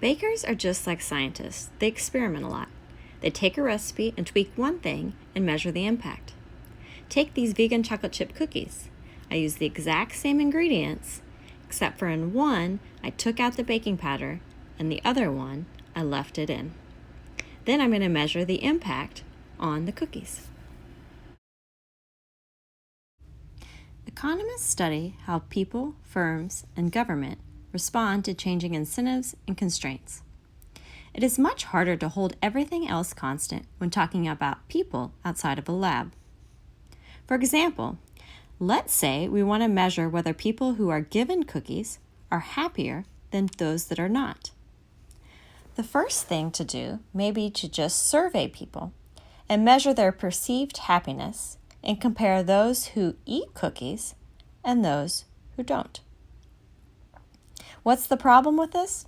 Bakers are just like scientists. They experiment a lot. They take a recipe and tweak one thing and measure the impact. Take these vegan chocolate chip cookies. I used the exact same ingredients, except for in one, I took out the baking powder, and the other one, I left it in. Then I'm going to measure the impact on the cookies. Economists study how people, firms, and government respond to changing incentives and constraints. It is much harder to hold everything else constant when talking about people outside of a lab. For example, let's say we want to measure whether people who are given cookies are happier than those that are not. The first thing to do may be to just survey people and measure their perceived happiness and compare those who eat cookies and those who don't. What's the problem with this?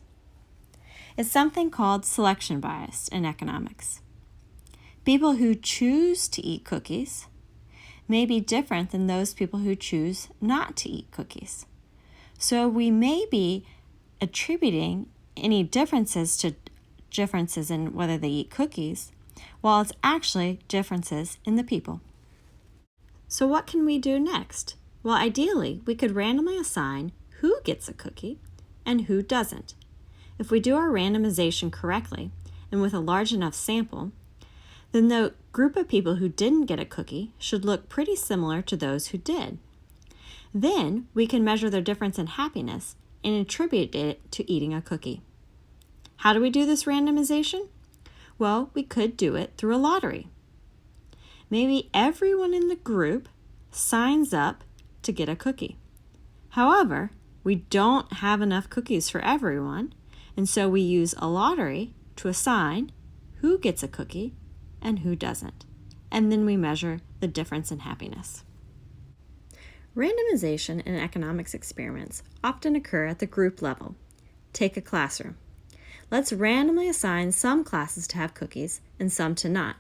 It's something called selection bias in economics. People who choose to eat cookies may be different than those people who choose not to eat cookies. So we may be attributing any differences to differences in whether they eat cookies, while it's actually differences in the people. So what can we do next? Well, ideally, we could randomly assign who gets a cookie and who doesn't. If we do our randomization correctly and with a large enough sample, then the group of people who didn't get a cookie should look pretty similar to those who did. Then we can measure their difference in happiness and attribute it to eating a cookie. How do we do this randomization? Well, we could do it through a lottery. Maybe everyone in the group signs up to get a cookie. However, we don't have enough cookies for everyone, and so we use a lottery to assign who gets a cookie and who doesn't. And then we measure the difference in happiness. Randomization in economics experiments often occur at the group level. Take a classroom. Let's randomly assign some classes to have cookies and some to not.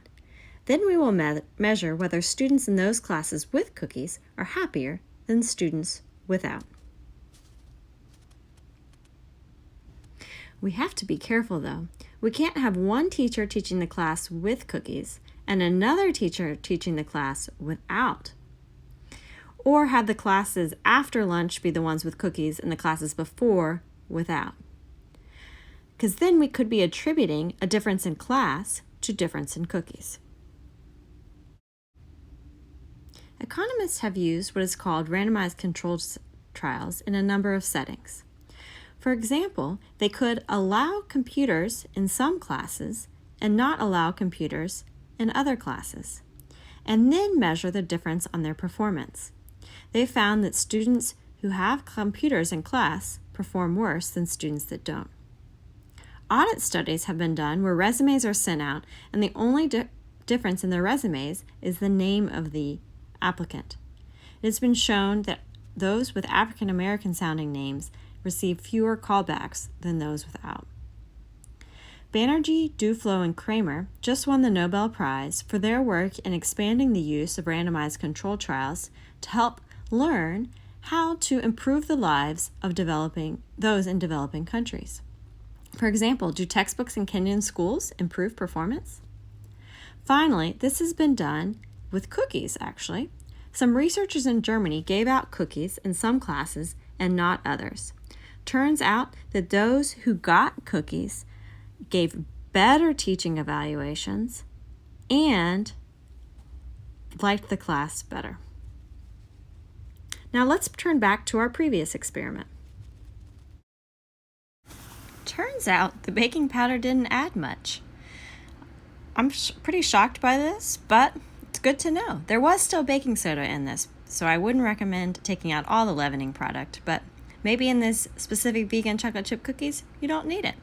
Then we will measure whether students in those classes with cookies are happier than students without. We have to be careful though. We can't have one teacher teaching the class with cookies and another teacher teaching the class without. Or have the classes after lunch be the ones with cookies and the classes before without. Because then we could be attributing a difference in class to difference in cookies. Economists have used what is called randomized controlled trials in a number of settings. For example, they could allow computers in some classes and not allow computers in other classes, and then measure the difference on their performance. They found that students who have computers in class perform worse than students that don't. Audit studies have been done where resumes are sent out, and the only difference in their resumes is the name of the applicant. It has been shown that those with African American sounding names receive fewer callbacks than those without. Banerjee, Duflo, and Kramer just won the Nobel Prize for their work in expanding the use of randomized controlled trials to help learn how to improve the lives of those in developing countries. For example, do textbooks in Kenyan schools improve performance? Finally, this has been done with cookies, actually. Some researchers in Germany gave out cookies in some classes and not others. Turns out that those who got cookies gave better teaching evaluations and liked the class better. Now let's turn back to our previous experiment. Turns out the baking powder didn't add much. I'm pretty shocked by this, but it's good to know. There was still baking soda in this, so I wouldn't recommend taking out all the leavening product, but maybe in this specific vegan chocolate chip cookies, you don't need it.